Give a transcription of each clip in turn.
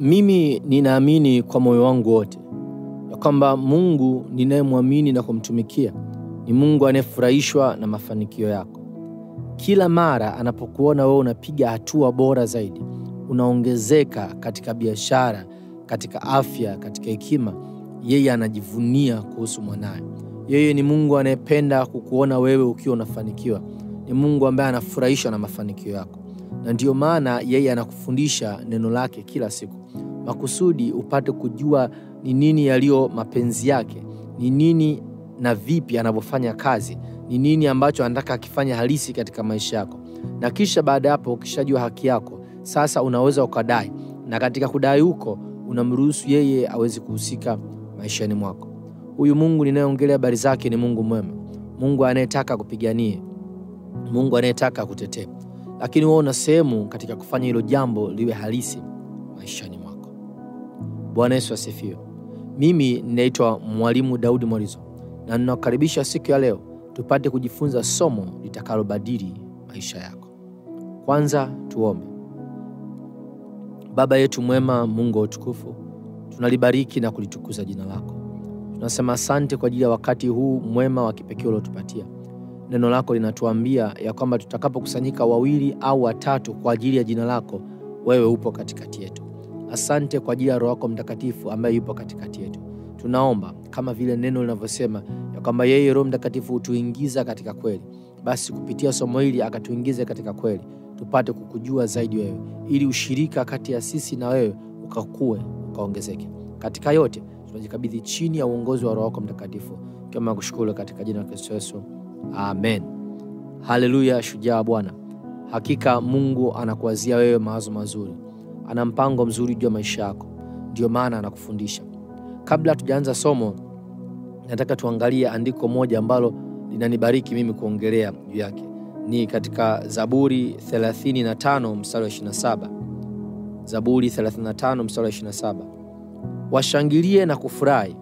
Mimi ninaamini kwa moyo wangu wote ya kwamba Mungu ninayemwamini na kumtumikia ni Mungu anayefurahishwa na mafanikio yako. Kila mara anapokuona wewe unapiga hatua bora zaidi, unaongezeka katika biashara, katika afya, katika hekima, yeye anajivunia kuhusu mwanae. Yeye ni Mungu anayependa kukuona wewe ukiwa unafanikiwa. Ni Mungu ambaye anafurahishwa na mafanikio yako. Na ndio maana yeye anakufundisha neno lake kila siku, makusudi upate kujua ni nini yaliyo mapenzi yake, ni nini na vipi anavyofanya kazi, ni nini ambacho anataka akifanya halisi katika maisha yako. Na kisha baada hapo ukishajua haki yako, sasa unaweza ukadai, na katika kudai huko unamruhusu yeye aweze kuhusika maishani mwako. Huyu Mungu ninayeongelea habari zake ni Mungu mwema, Mungu anayetaka kupiganie, Mungu anayetaka kutetea. Lakini wewe una sehemu katika kufanya hilo jambo liwe halisi maishani mwako. Bwana Yesu asifiwe. Mimi ninaitwa Mwalimu Daudi Morizo, na ninakukaribisha siku ya leo tupate kujifunza somo litakalobadili maisha yako. Kwanza tuombe. Baba yetu mwema, Mungu wa utukufu, tunalibariki na kulitukuza jina lako. Tunasema asante kwa ajili ya wakati huu mwema wa kipekee uliotupatia. Neno lako linatuambia ya kwamba tutakapokusanyika wawili au watatu kwa ajili ya jina lako, wewe upo katikati yetu. Asante kwa ajili ya Roho yako Mtakatifu ambaye yupo katikati yetu. Tunaomba kama vile neno linavyosema ya kwamba yeye Roho Mtakatifu hutuingiza katika kweli, basi kupitia somo hili akatuingize katika kweli, tupate kukujua zaidi wewe, ili ushirika kati ya sisi na wewe ukakue, ukaongezeke. Katika yote tunajikabidhi chini ya uongozi wa Roho yako Mtakatifu, kama kushukuru katika jina la Kristo Yesu. Amen. Haleluya. Shujaa Bwana. Hakika Mungu anakuwazia wewe mawazo mazuri. Ana mpango mzuri juu ya maisha yako. Ndio maana anakufundisha. Kabla tujaanza somo, nataka tuangalie andiko moja ambalo linanibariki mimi kuongelea juu yake. Ni katika Zaburi 35 mstari wa 27. Zaburi 35 mstari wa 27. Washangilie na kufurahi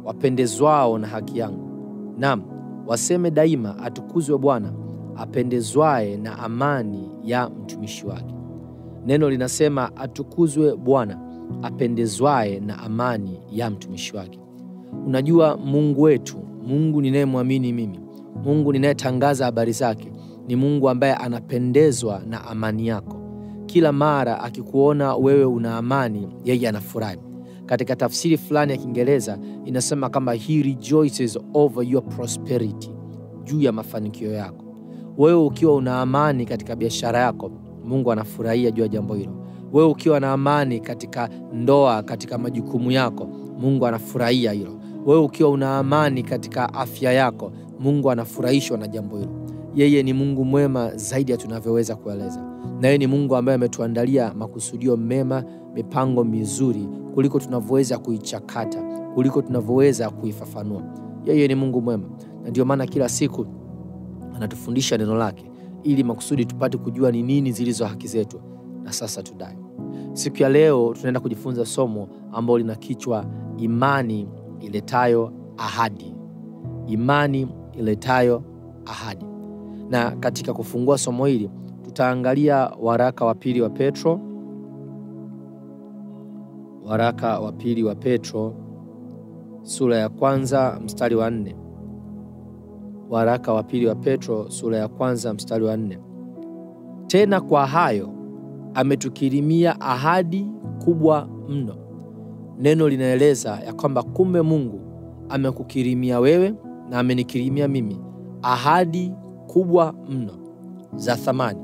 wapendezwao na haki yangu. Naam, waseme daima atukuzwe Bwana, apendezwae na amani ya mtumishi wake. Neno linasema atukuzwe Bwana, apendezwae na amani ya mtumishi wake. Unajua Mungu wetu, Mungu ninayemwamini mimi, Mungu ninayetangaza habari zake, ni Mungu ambaye anapendezwa na amani yako. Kila mara akikuona wewe una amani, yeye anafurahi. Katika tafsiri fulani ya Kiingereza inasema kama he rejoices over your prosperity, juu ya mafanikio yako. Wewe ukiwa una amani katika biashara yako, Mungu anafurahia juu ya jambo hilo. Wewe ukiwa na amani katika ndoa, katika majukumu yako, Mungu anafurahia hilo. Wewe ukiwa una amani katika afya yako, Mungu anafurahishwa na jambo hilo. Yeye ni Mungu mwema zaidi ya tunavyoweza kueleza. Na yeye ni Mungu ambaye ametuandalia makusudio mema, mipango mizuri kuliko tunavyoweza kuichakata, kuliko tunavyoweza kuifafanua. Yeye ni Mungu mwema. Na ndio maana kila siku anatufundisha neno lake ili makusudi tupate kujua ni nini zilizo haki zetu na sasa tudai. Siku ya leo tunaenda kujifunza somo ambalo lina kichwa imani iletayo ahadi. Imani iletayo ahadi. Na katika kufungua somo hili tutaangalia waraka wa pili wa Petro. Waraka wa pili wa Petro sura ya 1 mstari wa 4. Waraka wa pili wa Petro sura ya 1 mstari wa 4. Tena kwa hayo ametukirimia ahadi kubwa mno. Neno linaeleza ya kwamba kumbe Mungu amekukirimia wewe na amenikirimia mimi ahadi kubwa mno za thamani,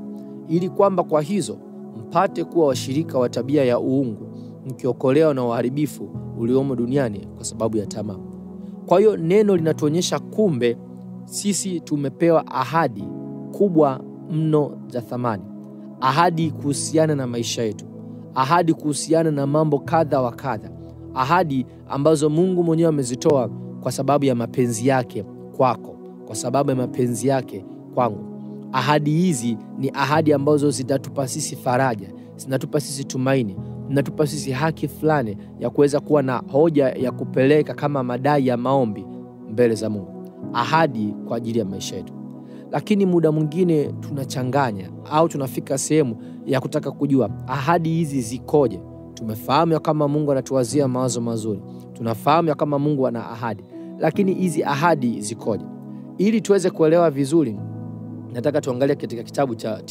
ili kwamba kwa hizo mpate kuwa washirika wa tabia ya uungu, mkiokolewa na uharibifu uliomo duniani kwa sababu ya tamaa. Kwa hiyo neno linatuonyesha kumbe sisi tumepewa ahadi kubwa mno za thamani. Ahadi kuhusiana na maisha yetu, ahadi kuhusiana na mambo kadha wa kadha, ahadi ambazo Mungu mwenyewe amezitoa kwa sababu ya mapenzi yake kwako, kwa sababu ya mapenzi yake kwangu. Ahadi hizi ni ahadi ambazo zitatupa sisi faraja, zinatupa sisi tumaini, zinatupa sisi haki fulani ya kuweza kuwa na hoja ya kupeleka kama madai ya maombi mbele za Mungu. Ahadi kwa ajili ya maisha yetu. Lakini muda mwingine tunachanganya au tunafika sehemu ya kutaka kujua ahadi hizi zikoje. tumefahamu ya kama Mungu anatuwazia mawazo mazuri, tunafahamu ya kama Mungu ana ahadi, lakini hizi ahadi zikoje? Ili tuweze kuelewa vizuri, nataka tuangalie katika kitabu cha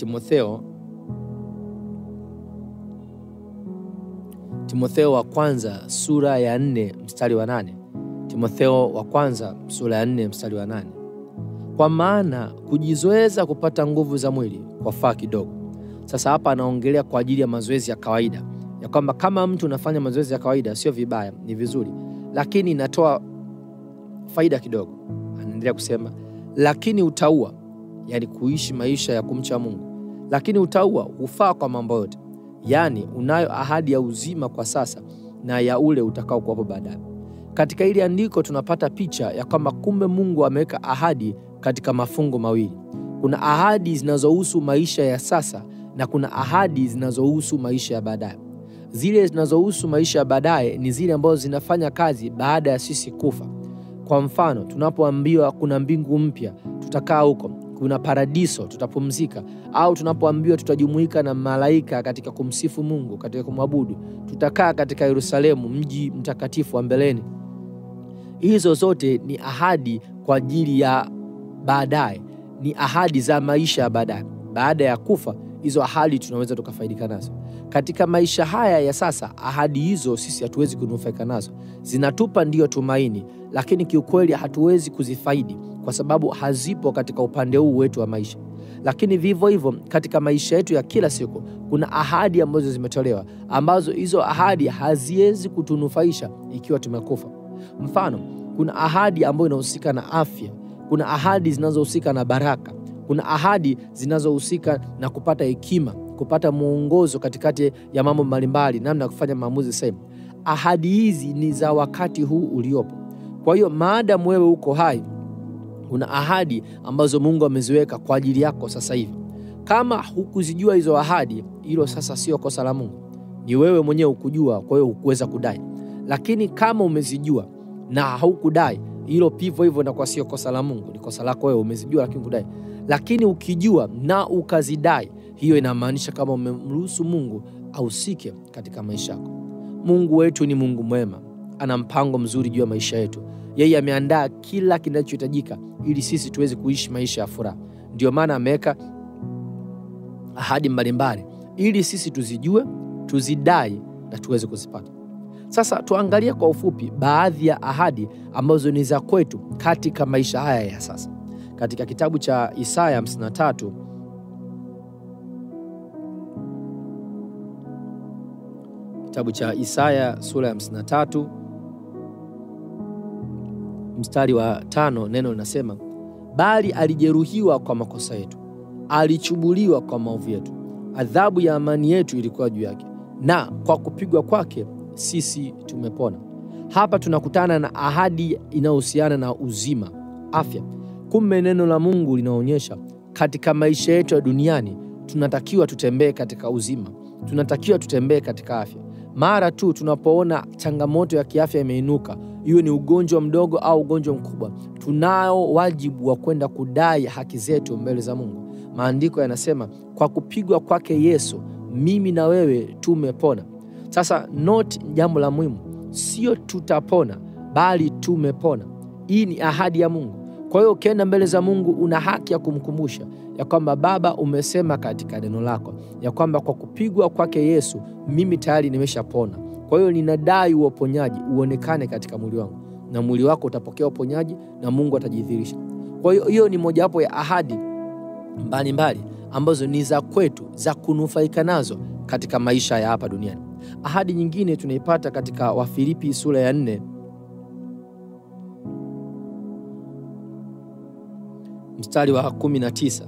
Timotheo wa kwanza sura ya 4 mstari wa 8. Timotheo wa kwanza sura ya 4 mstari wa 8. Kwa maana kujizoeza kupata nguvu za mwili kwa faa kidogo. Sasa hapa anaongelea kwa ajili ya mazoezi ya kawaida, ya kwamba kama mtu unafanya mazoezi ya kawaida sio vibaya, ni vizuri, lakini inatoa faida kidogo. Anaendelea kusema, lakini utaua, yani kuishi maisha ya kumcha Mungu, lakini utaua hufaa kwa mambo yote. Yani unayo ahadi ya uzima kwa sasa na ya ule utakao kuwapo baadaye. Katika hili andiko tunapata picha ya kwamba kumbe Mungu ameweka ahadi katika mafungo mawili. Kuna ahadi zinazohusu maisha ya sasa na kuna ahadi zinazohusu maisha ya baadaye. Zile zinazohusu maisha ya baadaye ni zile ambazo zinafanya kazi baada ya sisi kufa. Kwa mfano, tunapoambiwa kuna mbingu mpya, tutakaa huko, kuna paradiso, tutapumzika, au tunapoambiwa tutajumuika na malaika katika kumsifu Mungu, katika kumwabudu, tutakaa katika Yerusalemu, mji mtakatifu wa mbeleni. Hizo zote ni ahadi kwa ajili ya baadaye, ni ahadi za maisha ya baadaye. Baada ya kufa, hizo ahadi tunaweza tukafaidika nazo. Katika maisha haya ya sasa, ahadi hizo sisi hatuwezi kunufaika nazo. Zinatupa ndio tumaini, lakini kiukweli hatuwezi kuzifaidi kwa sababu hazipo katika upande huu wetu wa maisha. Lakini vivyo hivyo katika maisha yetu ya kila siku kuna ahadi ambazo zimetolewa, ambazo hizo ahadi haziwezi kutunufaisha ikiwa tumekufa. Mfano, kuna ahadi ambayo inahusika na afya, kuna ahadi zinazohusika na baraka, kuna ahadi zinazohusika na kupata hekima, kupata mwongozo katikati ya mambo mbalimbali, namna ya kufanya maamuzi sahihi. Ahadi hizi ni za wakati huu uliopo. Kwa hiyo maadamu wewe uko hai, kuna ahadi ambazo Mungu ameziweka kwa ajili yako sasa hivi. Kama hukuzijua hizo ahadi, hilo sasa sio kosa la Mungu, ni wewe mwenyewe hukujua, kwa hiyo hukuweza kudai. Lakini kama umezijua na haukudai, hilo pivyo hivyo na kwa sio kosa la Mungu, ni kosa lako wewe, umezijua lakini kudai. Lakini ukijua na ukazidai, hiyo inamaanisha kama umemruhusu Mungu ahusike katika maisha yako. Mungu wetu ni Mungu mwema, ana mpango mzuri juu ya maisha yetu. Yeye ameandaa kila kinachohitajika ili sisi tuweze kuishi maisha ya furaha. Ndio maana ameweka ahadi mbalimbali ili sisi tuzijue, tuzidai na tuweze kuzipata. Sasa tuangalie kwa ufupi baadhi ya ahadi ambazo ni za kwetu katika maisha haya ya sasa. Katika kitabu cha Isaya 53 kitabu cha Isaya sura ya 53 mstari wa 5, neno linasema, bali alijeruhiwa kwa makosa yetu, alichubuliwa kwa maovu yetu, adhabu ya amani yetu ilikuwa juu yake, na kwa kupigwa kwake sisi tumepona. Hapa tunakutana na ahadi inayohusiana na uzima, afya. Kumbe neno la Mungu linaonyesha katika maisha yetu ya duniani tunatakiwa tutembee katika uzima, tunatakiwa tutembee katika afya. Mara tu tunapoona changamoto ya kiafya imeinuka, iwe ni ugonjwa mdogo au ugonjwa mkubwa, tunao wajibu wa kwenda kudai haki zetu mbele za Mungu. Maandiko yanasema kwa kupigwa kwake Yesu mimi na wewe tumepona. Sasa note jambo la muhimu, sio tutapona bali tumepona. Hii ni ahadi ya Mungu. Kwa hiyo ukienda mbele za Mungu una haki ya kumkumbusha ya kwamba Baba, umesema katika neno lako ya kwamba kwa kupigwa kwake Yesu mimi tayari nimeshapona. Kwa hiyo ninadai uponyaji uonekane katika mwili wangu, na mwili wako utapokea uponyaji na Mungu atajidhihirisha. Kwa hiyo hiyo ni mojawapo ya ahadi mbalimbali ambazo ni za kwetu, za kunufaika nazo katika maisha ya hapa duniani. Ahadi nyingine tunaipata katika Wafilipi sura ya 4 mstari wa 19.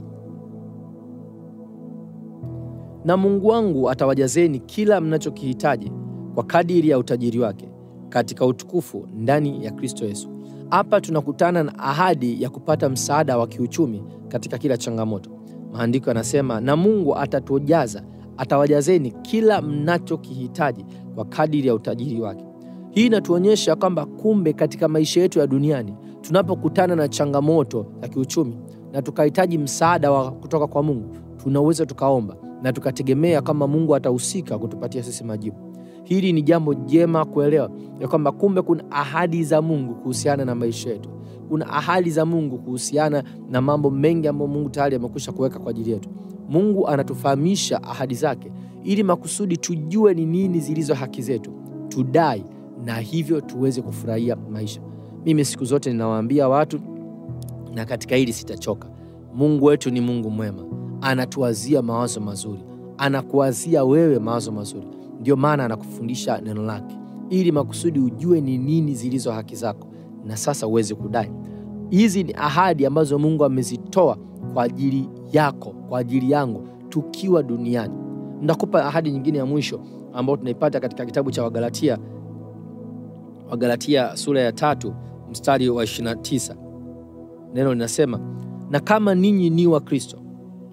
Na Mungu wangu atawajazeni kila mnachokihitaji kwa kadiri ya utajiri wake katika utukufu ndani ya Kristo Yesu. Hapa tunakutana na ahadi ya kupata msaada wa kiuchumi katika kila changamoto. Maandiko yanasema na Mungu atatujaza, atawajazeni kila mnachokihitaji kwa kadiri ya utajiri wake. Hii inatuonyesha kwamba kumbe katika maisha yetu ya duniani tunapokutana na changamoto ya kiuchumi na tukahitaji msaada wa kutoka kwa Mungu, tunaweza tukaomba na tukategemea kama Mungu atahusika kutupatia sisi majibu. Hili ni jambo jema kuelewa ya kwamba kumbe kuna ahadi za Mungu kuhusiana na maisha yetu. Kuna ahadi za Mungu kuhusiana na mambo mengi ambayo Mungu tayari amekwisha kuweka kwa ajili yetu. Mungu anatufahamisha ahadi zake ili makusudi tujue ni nini zilizo haki zetu, tudai, na hivyo tuweze kufurahia maisha. Mimi siku zote ninawaambia watu, na katika hili sitachoka, Mungu wetu ni Mungu mwema. Anatuwazia mawazo mazuri. Anakuwazia wewe mawazo mazuri. Ndio maana anakufundisha neno lake ili makusudi ujue ni nini zilizo haki zako na sasa uweze kudai. Hizi ni ahadi ambazo Mungu amezitoa kwa ajili yako, kwa ajili yangu tukiwa duniani. Ndakupa ahadi nyingine ya mwisho ambayo tunaipata katika kitabu cha Wagalatia sura ya 3 mstari wa 29. Neno linasema, na kama ninyi ni wa Kristo,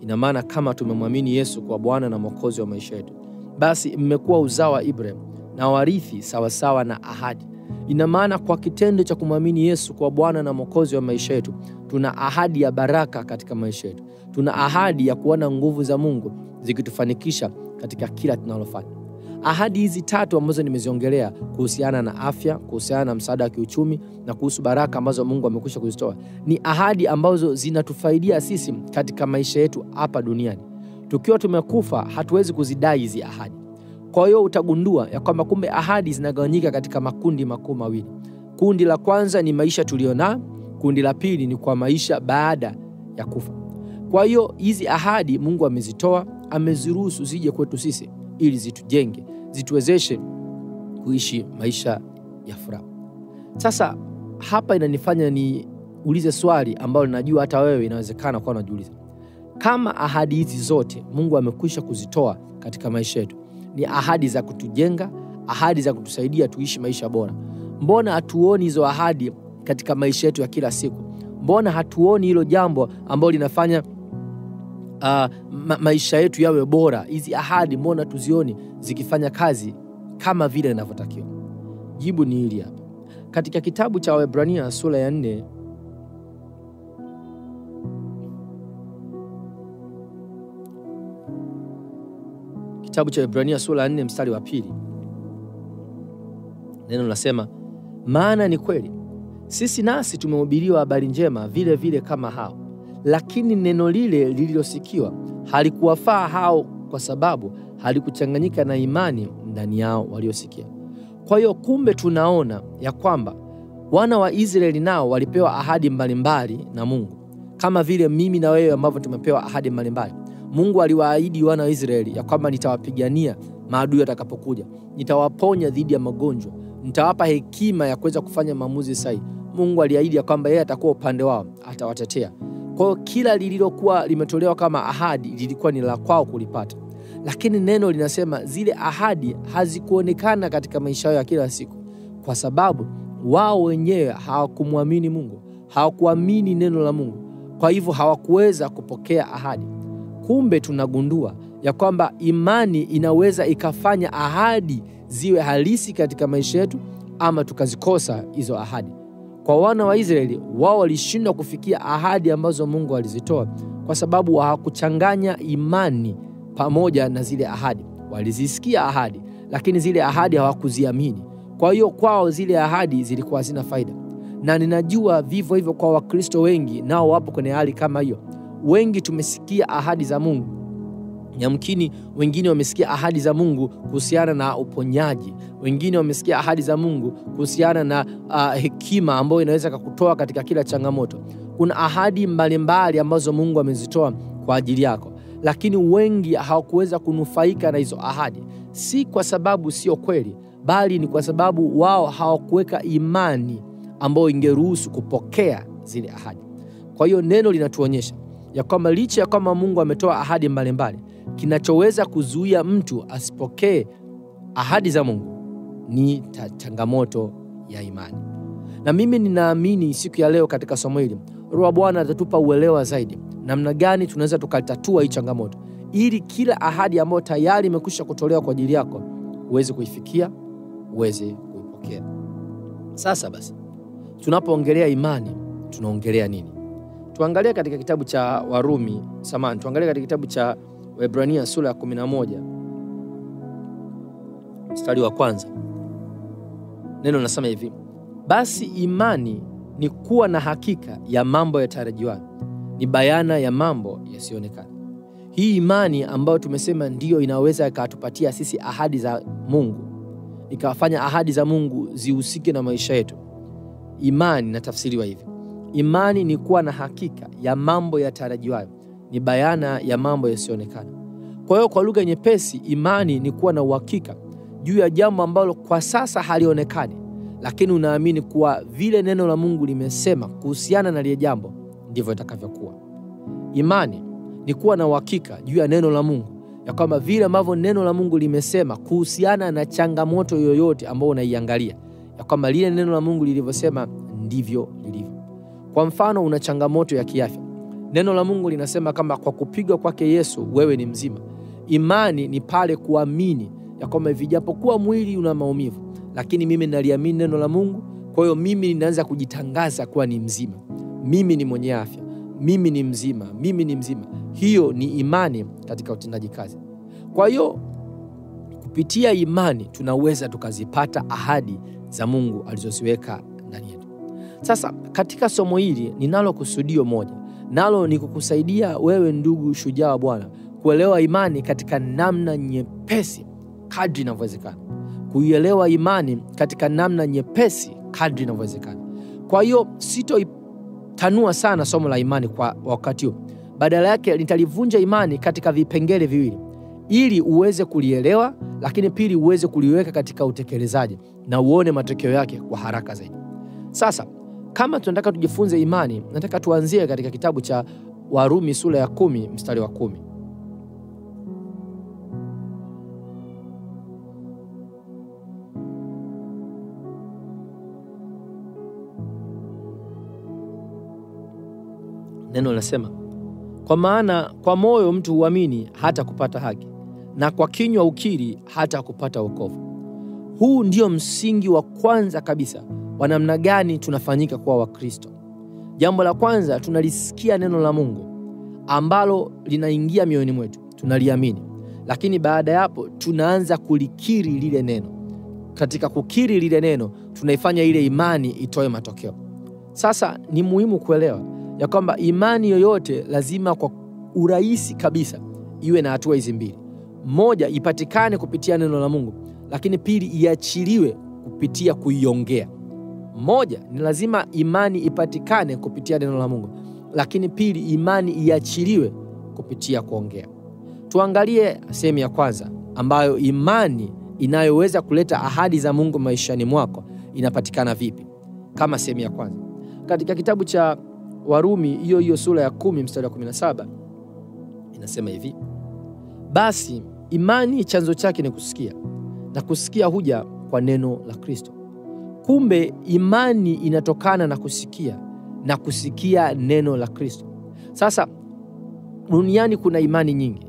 ina maana kama tumemwamini Yesu kwa Bwana na Mwokozi wa maisha yetu, basi mmekuwa uzao wa Ibrahim na warithi sawasawa na ahadi. Ina maana kwa kitendo cha kumwamini Yesu kwa Bwana na Mwokozi wa maisha yetu, tuna ahadi ya baraka katika maisha yetu. Tuna ahadi ya kuona nguvu za Mungu zikitufanikisha katika kila tunalofanya. Ahadi hizi 3 ambazo nimeziongelea kuhusiana na afya, kuhusiana na msaada wa kiuchumi na kuhusu baraka ambazo Mungu amekwisha kuzitoa, ni ahadi ambazo zinatufaidia sisi katika maisha yetu hapa duniani. Tukiwa tumekufa hatuwezi kuzidai hizi ahadi. Kwa hiyo utagundua ya kwamba kumbe ahadi zinagawanyika katika makundi makuu mawili. Kundi la kwanza ni maisha tuliona, kundi la pili ni kwa maisha baada ya kufa. Kwa hiyo hizi ahadi Mungu amezitoa, ameziruhusu zije kwetu sisi ili zitujenge, zituwezeshe kuishi maisha ya furaha. Sasa hapa inanifanya niulize swali ambalo najua hata wewe inawezekana kwa unajiuliza. Kama ahadi hizi zote Mungu amekwisha kuzitoa katika maisha yetu, ni ahadi za kutujenga, ahadi za kutusaidia tuishi maisha bora, mbona hatuoni hizo ahadi katika maisha yetu ya kila siku? Mbona hatuoni hilo jambo ambalo linafanya maisha yetu yawe bora? Hizi ahadi mbona tuzioni zikifanya kazi kama vile inavyotakiwa? Jibu ni hili hapa. Katika kitabu cha Waebrania sura ya 4, kitabu cha Waebrania sura ya 4 mstari wa 2, neno linasema, maana ni kweli sisi nasi tumehubiriwa habari njema vile vile kama hao, lakini neno lile lililosikiwa halikuwafaa hao, kwa sababu halikuchanganyika na imani ndani yao waliosikia. Kwa hiyo kumbe tunaona ya kwamba wana wa Israeli nao walipewa ahadi mbalimbali na Mungu, kama vile mimi na wewe ambavyo tumepewa ahadi mbalimbali. Mungu aliwaahidi wana wa Israeli ya kwamba nitawapigania maadui watakapokuja, nitawaponya dhidi ya magonjwa, nitawapa hekima ya kuweza kufanya maamuzi sahihi. Mungu aliahidi ya kwamba yeye atakuwa upande wao, atawatetea. Kwa hiyo kila lililokuwa limetolewa kama ahadi lilikuwa ni la kwao kulipata. Lakini neno linasema zile ahadi hazikuonekana katika maisha yao ya kila siku, kwa sababu wao wenyewe hawakumwamini Mungu, hawakuamini neno la Mungu. Kwa hivyo hawakuweza kupokea ahadi. Kumbe tunagundua ya kwamba imani inaweza ikafanya ahadi ziwe halisi katika maisha yetu, ama tukazikosa hizo ahadi. Kwa wana wa Israeli, wao walishindwa kufikia ahadi ambazo Mungu alizitoa kwa sababu hawakuchanganya imani pamoja na zile ahadi. Walizisikia ahadi, lakini zile ahadi hawakuziamini. Kwa hiyo kwao zile ahadi zilikuwa hazina faida. Na ninajua vivyo hivyo kwa Wakristo wengi nao wapo kwenye hali kama hiyo. Wengi tumesikia ahadi za Mungu. Yamkini wengine wamesikia ahadi za Mungu kuhusiana na uponyaji. Wengine wamesikia ahadi za Mungu kuhusiana na hekima ambayo inaweza kukutoa katika kila changamoto. Kuna ahadi mbalimbali ambazo Mungu amezitoa kwa ajili yako. Lakini wengi hawakuweza kunufaika na hizo ahadi. Si kwa sababu sio kweli, bali ni kwa sababu wao hawakuweka imani ambayo ingeruhusu kupokea zile ahadi. Kwa hiyo neno linatuonyesha ya kwamba licha ya kwamba Mungu ametoa ahadi mbalimbali, kinachoweza kuzuia mtu asipokee ahadi za Mungu ni changamoto ya imani. Na mimi ninaamini siku ya leo katika somo hili Roho wa Bwana atatupa uelewa zaidi namna gani tunaweza tukatatua hii changamoto, ili kila ahadi ambayo tayari imekwisha kutolewa kwa ajili yako uweze kuifikia, uweze kuipokea. Sasa basi, tunapoongelea imani tunaongelea nini? Tuangalie katika kitabu cha tuangalie katika kitabu cha Waebrania sura ya 11 mstari wa kwanza. Neno linasema hivi: basi imani ni kuwa na hakika ya mambo yatarajiwayo, ni bayana ya mambo yasiyoonekana. Hii imani ambayo tumesema ndiyo inaweza ikatupatia sisi ahadi za Mungu, ikawafanya ahadi za Mungu zihusike na maisha yetu. Imani inatafsiriwa hivi: imani ni kuwa na hakika ya mambo yatarajiwayo, ni bayana ya mambo yasiyoonekana. Kwa hiyo kwa lugha nyepesi, imani ni kuwa na uhakika juu ya jambo ambalo kwa sasa halionekani, lakini unaamini kuwa vile neno la Mungu limesema kuhusiana na lile jambo ndivyo itakavyokuwa. Imani ni kuwa na uhakika juu ya neno la Mungu, ya kwamba vile ambavyo neno la Mungu limesema kuhusiana na changamoto yoyote ambayo unaiangalia, ya kwamba lile neno la Mungu lilivyosema ndivyo lilivyo. Kwa mfano, una changamoto ya kiafya. Neno la Mungu linasema kama kwa kupigwa kwake Yesu wewe ni mzima. Imani ni pale kuamini ya kwamba vijapokuwa mwili una maumivu, lakini mimi naliamini neno la Mungu, kwa hiyo mimi ninaanza kujitangaza kuwa ni mzima. Mimi ni mwenye afya, mimi ni mzima, mimi ni mzima. Hiyo ni imani katika utendaji kazi. Kwa hiyo kupitia imani tunaweza tukazipata ahadi za Mungu alizoziweka ndani yetu. Sasa katika somo hili ninalo kusudio moja, nalo ni kukusaidia wewe ndugu shujaa wa Bwana kuelewa imani katika namna nyepesi kadri inavyowezekana. Kuielewa imani katika namna nyepesi kadri inavyowezekana. Kwa hiyo sitoitanua sana somo la imani kwa wakati huu. Badala yake nitalivunja imani katika vipengele viwili, ili uweze kulielewa, lakini pili uweze kuliweka katika utekelezaji na uone matokeo yake kwa haraka zaidi. Sasa kama tunataka tujifunze imani, nataka tuanzie katika kitabu cha Warumi sura ya 10 mstari wa 10. Neno linasema, kwa maana kwa moyo mtu huamini hata kupata haki, na kwa kinywa ukiri hata kupata wokovu. Huu ndio msingi wa kwanza kabisa wa namna gani tunafanyika kuwa Wakristo. Jambo la kwanza, tunalisikia neno la Mungu ambalo linaingia mioyoni mwetu, tunaliamini. Lakini baada ya hapo tunaanza kulikiri lile neno. Katika kukiri lile neno tunaifanya ile imani itoe matokeo. Sasa ni muhimu kuelewa ya kwamba imani yoyote lazima kwa urahisi kabisa iwe na hatua hizi mbili. Moja, ipatikane kupitia neno la Mungu, lakini pili, iachiliwe kupitia kuiongea. Moja, ni lazima imani ipatikane kupitia neno la Mungu, lakini pili, imani iachiliwe kupitia kuongea. Tuangalie sehemu ya kwanza, ambayo imani inayoweza kuleta ahadi za Mungu maishani mwako inapatikana vipi. Kama sehemu ya kwanza, katika kitabu cha Warumi hiyo sura ya 10 mstari wa 17 inasema hivi: basi imani chanzo chake ni kusikia, na kusikia huja kwa neno la Kristo. Kumbe imani inatokana na kusikia, na kusikia neno la Kristo. Sasa duniani kuna imani nyingi,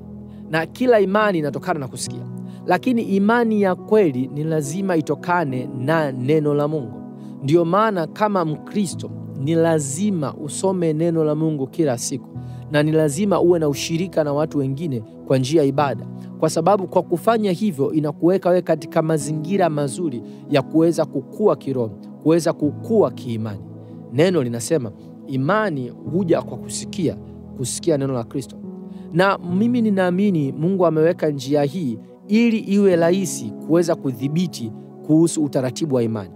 na kila imani inatokana na kusikia, lakini imani ya kweli ni lazima itokane na neno la Mungu. Ndio maana kama Mkristo ni lazima usome neno la Mungu kila siku, na ni lazima uwe na ushirika na watu wengine kwa njia ya ibada, kwa sababu kwa kufanya hivyo inakuweka wewe katika mazingira mazuri ya kuweza kukua kiroho, kuweza kukua kiimani. Neno linasema imani huja kwa kusikia neno la Kristo. Na mimi ninaamini Mungu ameweka njia hii ili iwe rahisi kuweza kudhibiti kuhusu utaratibu wa imani.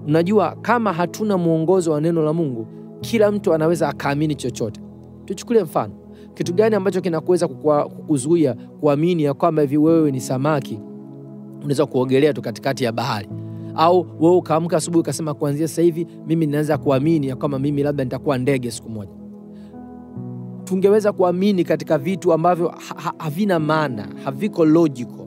Unajua, kama hatuna mwongozo wa neno la Mungu, kila mtu anaweza akaamini chochote. Tuchukulie mfano, kitu gani ambacho kinakuweza kukuzuia kuamini ya kwamba hivi wewe ni samaki unaweza kuogelea tu katikati ya bahari? Au wewe ukaamka asubuhi ukasema kuanzia sasa hivi mimi ninaanza kuamini ya kwamba mimi labda nitakuwa ndege siku moja. Tungeweza kuamini katika vitu ambavyo havina maana, haviko logical.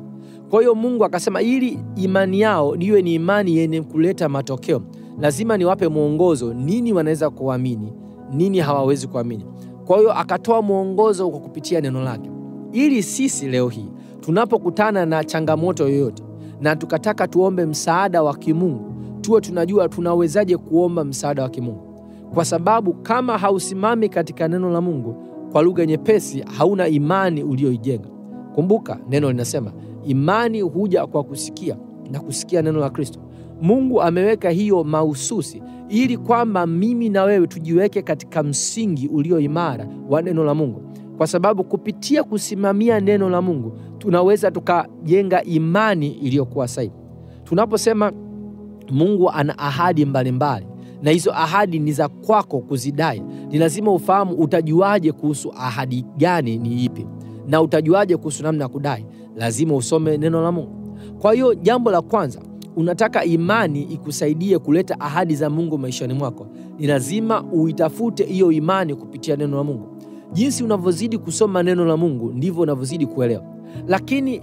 Kwa hiyo Mungu akasema ili imani yao niwe ni imani yenye kuleta matokeo, lazima niwape mwongozo nini wanaweza kuamini, nini hawawezi kuamini. Kwa hiyo akatoa mwongozo kwa kupitia neno lake, ili sisi leo hii tunapokutana na changamoto yoyote na tukataka tuombe msaada wa kimungu, tuwe tunajua tunawezaje kuomba msaada wa kimungu. Kwa sababu kama hausimami katika neno la Mungu, kwa lugha nyepesi, hauna imani uliyoijenga. Kumbuka neno linasema imani huja kwa kusikia, na kusikia neno la Kristo. Mungu ameweka hiyo mahususi ili kwamba mimi na wewe tujiweke katika msingi ulio imara wa neno la Mungu. Kwa sababu kupitia kusimamia neno la Mungu tunaweza tukajenga imani iliyokuwa sahihi. Tunaposema Mungu ana ahadi mbalimbali na hizo ahadi ni za kwako kuzidai, ni lazima ufahamu utajuaje kuhusu ahadi gani ni ipi, na utajuaje kuhusu namna ya kudai. Lazima usome neno la Mungu. Kwa hiyo jambo la kwanza, unataka imani ikusaidie kuleta ahadi za Mungu maishani mwako, ni lazima uitafute hiyo imani kupitia neno la Mungu. Jinsi unavyozidi kusoma neno la Mungu ndivyo unavyozidi kuelewa. Lakini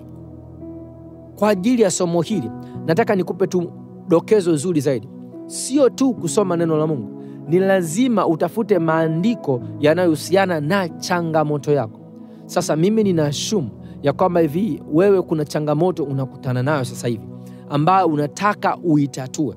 kwa ajili ya somo hili nataka nikupe tu dokezo zuri zaidi. Sio tu kusoma neno la Mungu, ni lazima utafute maandiko yanayohusiana na changamoto yako. Sasa mimi ninashumu ya kwamba hivi wewe kuna changamoto unakutana nayo sasa hivi ambayo unataka uitatue.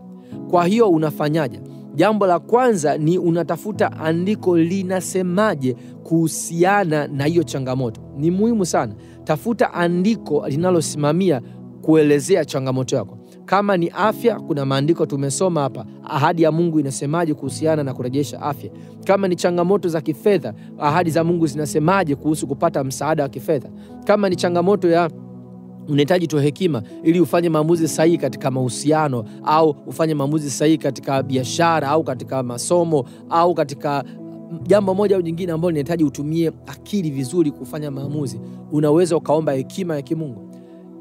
Kwa hiyo unafanyaje? Jambo la kwanza ni unatafuta andiko linasemaje kuhusiana na hiyo changamoto. Ni muhimu sana. Tafuta andiko linalosimamia kuelezea changamoto yako. Kama ni afya, kuna maandiko tumesoma hapa, ahadi ya Mungu inasemaje kuhusiana na kurejesha afya. Kama ni changamoto za kifedha, ahadi za Mungu zinasemaje kuhusu kupata msaada wa kifedha. Kama ni changamoto ya unahitaji tu hekima ili ufanye maamuzi sahihi katika mahusiano, au ufanye maamuzi sahihi katika biashara, au katika masomo, au katika jambo moja au jingine ambalo linahitaji utumie akili vizuri kufanya maamuzi, unaweza ukaomba hekima ya kimungu.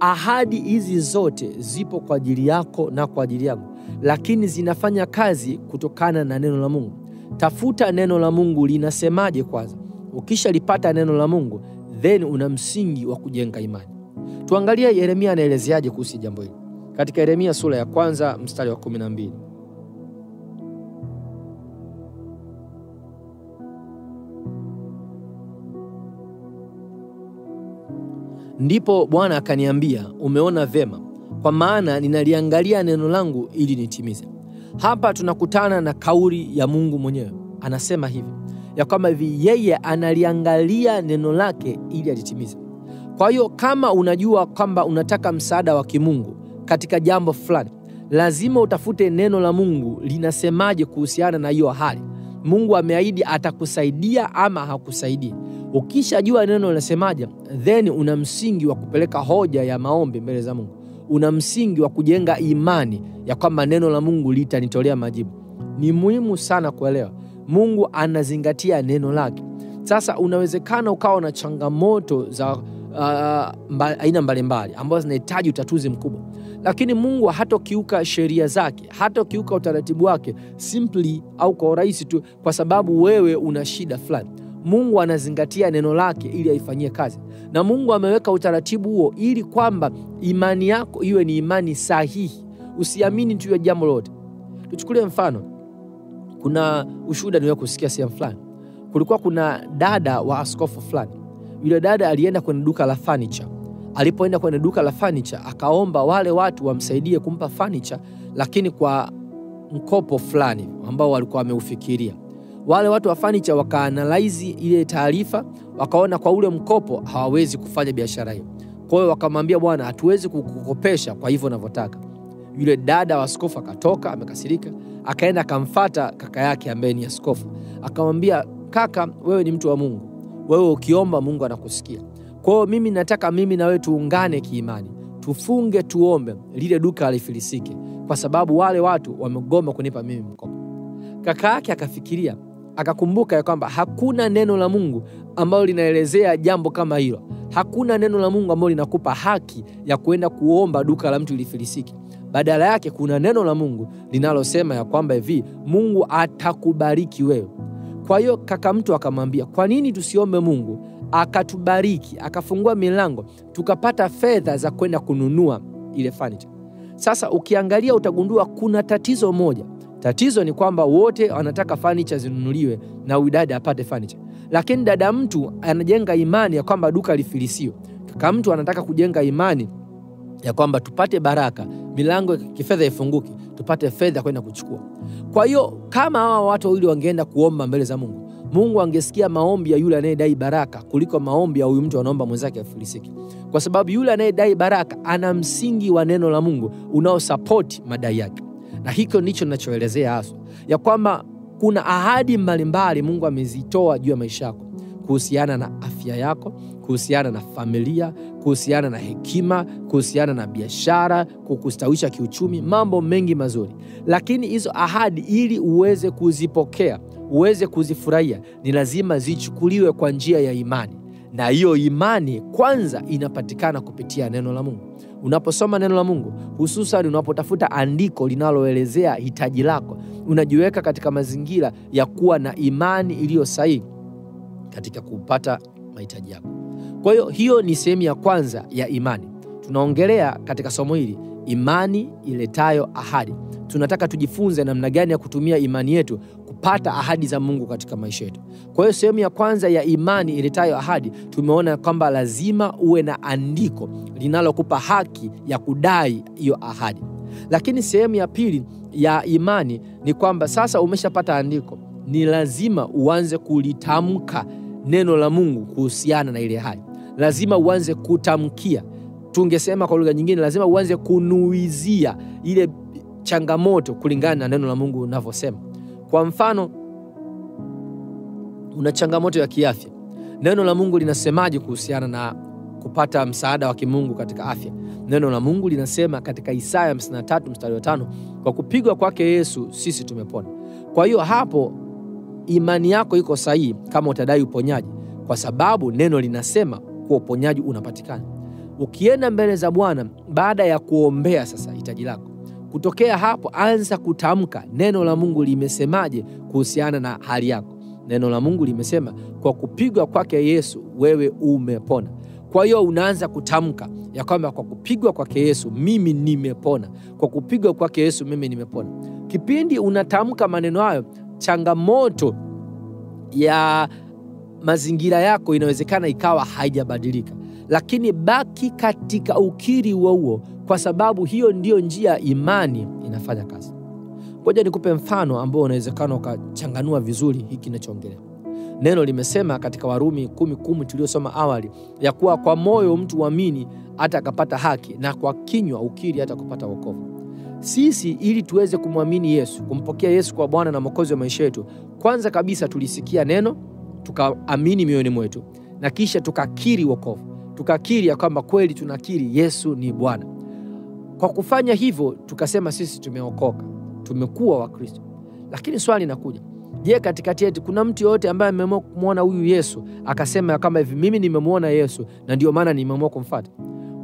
Ahadi hizi zote zipo kwa ajili yako na kwa ajili yangu, lakini zinafanya kazi kutokana na neno la Mungu. Tafuta neno la Mungu linasemaje kwanza. Ukisha lipata neno la Mungu, then una msingi wa kujenga imani. Tuangalie Yeremia anaelezeaje kuhusu jambo hili. Katika Yeremia sura ya 1 mstari wa 12. Ndipo Bwana akaniambia, umeona vema, kwa maana ninaliangalia neno langu ili nitimize. Hapa tunakutana na kauli ya Mungu mwenyewe. Anasema hivi, ya kwamba hivi yeye analiangalia neno lake ili alitimize. Kwa hiyo kama unajua kwamba unataka msaada wa kimungu katika jambo fulani, lazima utafute neno la Mungu linasemaje kuhusiana na hiyo hali. Mungu ameahidi atakusaidia ama hakusaidia. Ukishajua neno linasemaje, then una msingi wa kupeleka hoja ya maombi mbele za Mungu. Una msingi wa kujenga imani ya kwamba neno la Mungu litanitolea majibu. Ni muhimu sana kuelewa, Mungu anazingatia neno lake. Sasa unawezekana ukawa na changamoto za aina mbalimbali ambazo zinahitaji utatuzi mkubwa, lakini Mungu hatokiuka sheria zake, hatokiuka utaratibu wake simply au kwa urahisi tu kwa sababu wewe una shida fulani. Mungu anazingatia neno lake ili aifanyie kazi, na Mungu ameweka utaratibu huo ili kwamba imani yako iwe ni imani sahihi. Usiamini tu ya jambo lote. Tuchukulie mfano, kuna ushuhuda niwe kusikia sehemu fulani. Kulikuwa kuna dada wa askofu fulani. Yule dada alienda kwenye duka la furniture. Alipoenda kwenye duka la furniture, akaomba wale watu wamsaidie kumpa furniture, lakini kwa mkopo fulani ambao walikuwa wameufikiria. Wale watu wa furniture wakaanalyze ile taarifa, wakaona kwa ule mkopo hawawezi kufanya biashara hiyo. Kwa hiyo wakamwambia, bwana, hatuwezi kukukopesha kwa hivyo unavyotaka. Yule dada wa askofu akatoka amekasirika, akaenda akamfuata kaka yake ambaye ni askofu. Akamwambia, kaka, wewe ni mtu wa Mungu. Wewe ukiomba Mungu anakusikia. Kwa hiyo mimi nataka mimi na wewe tuungane kiimani. Tufunge tuombe lile duka lifilisike kwa sababu wale watu wamegoma kunipa mimi mkopo. Kaka yake akafikiria, akakumbuka ya kwamba hakuna neno la Mungu ambalo linaelezea jambo kama hilo. Hakuna neno la Mungu ambalo linakupa haki ya kuenda kuomba duka la mtu lifilisike. Badala yake kuna neno la Mungu linalosema ya kwamba hivi Mungu atakubariki wewe. Kwa hiyo kaka mtu akamwambia, kwa nini tusiombe Mungu akatubariki, akafungua milango, tukapata fedha za kwenda kununua ile furniture. Sasa ukiangalia utagundua kuna tatizo moja. Tatizo ni kwamba wote wanataka furniture zinunuliwe na udada apate furniture. Lakini dada mtu anajenga imani ya kwamba duka lifilisiwe. Kaka mtu anataka kujenga imani ya kwamba tupate baraka, milango ya kifedha ifunguke, tupate fedha kwenda kuchukua. Kwa hiyo kama hawa watu wawili wangeenda kuomba mbele za Mungu, Mungu angesikia maombi ya yule anayedai baraka kuliko maombi ya huyu mtu anaomba mwenzake afilisike. Kwa sababu yule anayedai baraka ana msingi wa neno la Mungu unaosupport madai yake. Na hiko ndicho ninachoelezea hasa, ya kwamba kuna ahadi mbalimbali Mungu amezitoa juu ya maisha yako, kuhusiana na afya yako, kuhusiana na familia, kuhusiana na hekima, kuhusiana na biashara, kukustawisha kiuchumi, mambo mengi mazuri. Lakini hizo ahadi, ili uweze kuzipokea, uweze kuzifurahia, ni lazima zichukuliwe kwa njia ya imani. Na hiyo imani kwanza inapatikana kupitia neno la Mungu. Unaposoma neno la Mungu, hususan unapotafuta andiko linaloelezea hitaji lako, unajiweka katika mazingira ya kuwa na imani iliyo sahihi katika kupata mahitaji yako. Kwa hiyo hiyo ni sehemu ya kwanza ya imani. Tunaongelea katika somo hili imani iletayo ahadi. Tunataka tujifunze namna gani ya kutumia imani yetu kupata ahadi za Mungu katika maisha yetu. Kwa hiyo sehemu ya kwanza ya imani iletayo ahadi, tumeona kwamba lazima uwe na andiko linalokupa haki ya kudai hiyo ahadi. Lakini sehemu ya pili ya imani ni kwamba sasa umeshapata andiko, ni lazima uanze kulitamka neno la Mungu kuhusiana na ile ahadi. Lazima uanze kutamkia. Tungesema kwa lugha nyingine, lazima uanze kunuizia ile changamoto kulingana na neno la Mungu unavyosema. Kwa mfano, una changamoto ya kiafya. Neno la Mungu linasemaje kuhusiana na kupata msaada wa kimungu katika afya? Neno la Mungu linasema katika Isaya 53 mstari wa 5, kwa kupigwa kwake Yesu sisi tumepona. Kwa hiyo hapo imani yako iko sahihi kama utadai uponyaji, kwa sababu neno linasema kwa uponyaji unapatikana. Ukienda mbele za Bwana baada ya kuombea sasa hitaji lako, kutokea hapo anza kutamka neno la Mungu limesemaje kuhusiana na hali yako. Neno la Mungu limesema kwa kupigwa kwake Yesu wewe umepona. Kwa hiyo unaanza kutamka ya kwamba kwa kupigwa kwake Yesu mimi nimepona. Kwa kupigwa kwake Yesu mimi nimepona. Kipindi unatamka maneno hayo, changamoto ya mazingira yako inawezekana ikawa haijabadilika, lakini baki katika ukiri huo, kwa sababu hiyo ndiyo njia imani inafanya kazi. Ngoja nikupe mfano ambao unawezekana ukachanganua vizuri hiki ninachoongelea. Neno limesema katika Warumi 10:10 tuliosoma awali, ya kuwa kwa moyo mtu huamini hata akapata haki, na kwa kinywa ukiri hata kupata wokovu. Sisi ili tuweze kumwamini Yesu, kumpokea Yesu kwa Bwana na Mwokozi wa maisha yetu, kwanza kabisa tulisikia neno, tukaamini mioyoni mwetu, na kisha tukakiri wokovu. Tukakiri ya kwamba kweli tunakiri Yesu ni Bwana. Kwa kufanya hivyo tukasema sisi tumeokoka, tumekuwa wa Kristo. Lakini swali linakuja, je, katikati yetu kuna mtu yote ambaye ameamua kumuona huyu Yesu akasema ya kama hivi, mimi nimemuona Yesu na ndio maana nimeamua kumfuata?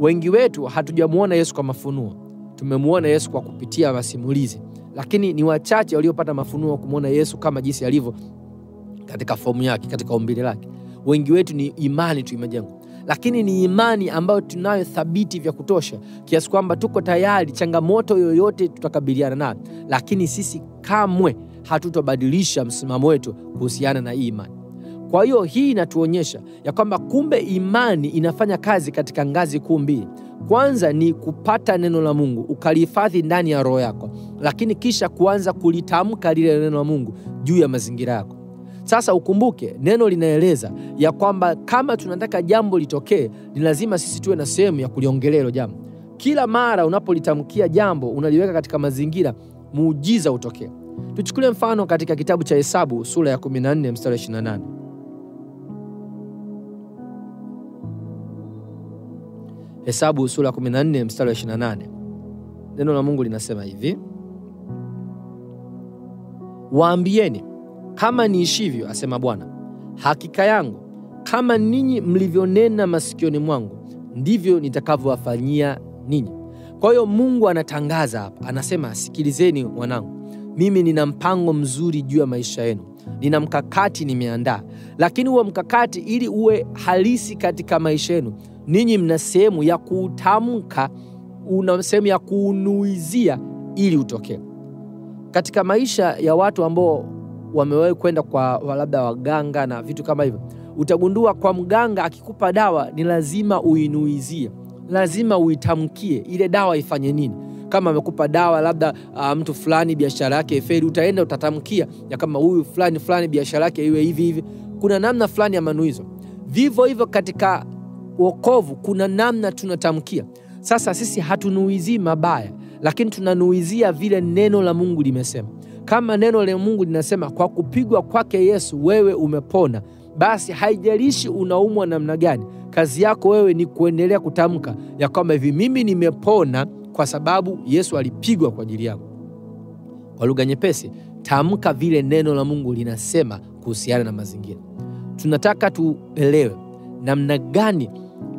Wengi wetu hatujamuona Yesu kwa mafunuo. Tumemuona Yesu kwa kupitia masimulizi, lakini ni wachache waliopata mafunuo kumuona Yesu kama jinsi alivyo katika fomu yake, katika umbile lake. Wengi wetu ni imani tu imejengwa, lakini ni imani ambayo tunayo thabiti vya kutosha kiasi kwamba tuko tayari changamoto yoyote tutakabiliana nayo, lakini sisi kamwe hatutobadilisha msimamo wetu kuhusiana na imani. Kwa hiyo hii inatuonyesha ya kwamba kumbe imani inafanya kazi katika ngazi kuu mbili. Kwanza ni kupata neno la Mungu ukalihifadhi ndani ya roho yako, lakini kisha kuanza kulitamka lile neno la Mungu juu ya mazingira yako. Sasa ukumbuke neno linaeleza ya kwamba kama tunataka jambo litokee, ni lazima sisi tuwe na sehemu ya kuliongelea hilo jambo. Kila mara unapolitamkia jambo unaliweka katika mazingira, muujiza utokee. Tuchukulie mfano katika kitabu cha Hesabu sura ya 14 mstari 28. Hesabu sura ya 14 mstari 28. Neno la Mungu linasema hivi: waambieni kama niishivyo, asema Bwana, hakika yangu kama ninyi mlivyonena masikioni mwangu, ndivyo nitakavyowafanyia ninyi. Kwa hiyo Mungu anatangaza hapa, anasema sikilizeni wanangu, mimi nina mpango mzuri juu ya maisha yenu. Nina mkakati nimeandaa, lakini huo mkakati ili uwe halisi katika maisha yenu, ninyi mna sehemu ya kutamka, una sehemu ya kunuizia ili utokee. Katika maisha ya watu ambao wamewahi kwenda kwa labda waganga na vitu kama hivyo, utagundua kwa mganga akikupa dawa ni lazima uinuizie, lazima uitamkie ile dawa ifanye nini. Kama amekupa dawa labda mtu fulani biashara yake ifeli, utaenda utatamkia ya kama huyu fulani biashara yake iwe hivi hivi. Kuna namna fulani ya manuizo. Vivyo hivyo katika wokovu kuna namna tunatamkia. Sasa sisi hatunuizi mabaya, lakini tunanuizia vile neno la Mungu limesema. Kama neno la Mungu linasema kwa kupigwa kwake Yesu wewe umepona, basi haijalishi unaumwa namna gani, kazi yako wewe ni kuendelea kutamka ya kwamba hivi mimi nimepona kwa sababu Yesu alipigwa kwa ajili yangu. Kwa lugha nyepesi, tamka vile neno la Mungu linasema kuhusiana na mazingira. Tunataka tuelewe namna gani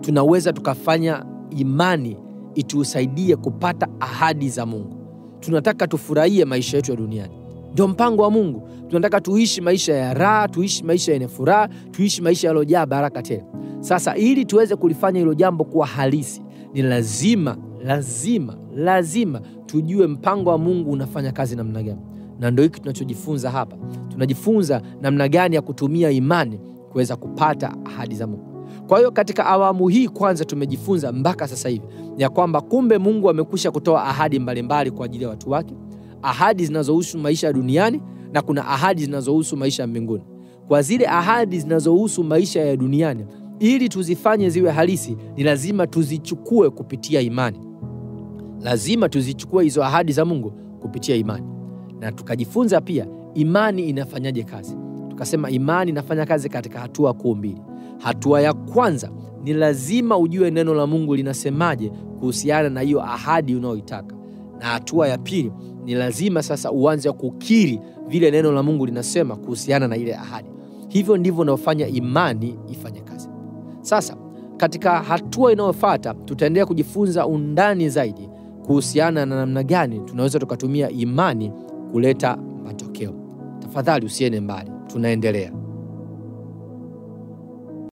tunaweza tukafanya imani itusaidie kupata ahadi za Mungu. Tunataka tufurahie maisha yetu ya duniani. Ndio mpango wa Mungu. Tunataka tuishi maisha ya raha, tuishi maisha yenye furaha, tuishi maisha yaliyojaa baraka tele. Sasa ili tuweze kulifanya hilo jambo kuwa halisi, ni lazima tujue mpango wa Mungu unafanya kazi namna gani. Na ndio hiki tunachojifunza hapa. Tunajifunza namna gani ya kutumia imani kuweza kupata ahadi za Mungu. Kwa hiyo katika awamu hii kwanza tumejifunza mpaka sasa hivi ya kwamba kumbe Mungu amekwisha kutoa ahadi mbalimbali kwa ajili ya watu wake. Ahadi zinazohusu maisha ya duniani na kuna ahadi zinazohusu maisha ya mbinguni. Kwa zile ahadi zinazohusu maisha ya duniani, ili tuzifanye ziwe halisi, ni lazima tuzichukue kupitia imani. Lazima tuzichukue hizo ahadi za Mungu kupitia imani. Na tukajifunza pia imani inafanyaje kazi. Tukasema imani inafanya kazi katika hatua kuu mbili. Hatua ya kwanza ni lazima ujue neno la Mungu linasemaje kuhusiana na hiyo ahadi unayoitaka. Na hatua ya pili ni lazima sasa uanze kukiri vile neno la Mungu linasema kuhusiana na ile ahadi. Hivyo ndivyo unaofanya imani ifanye kazi. Sasa katika hatua inayofuata tutaendelea kujifunza undani zaidi kuhusiana na namna gani tunaweza tukatumia imani kuleta matokeo. Tafadhali usiende mbali, tunaendelea.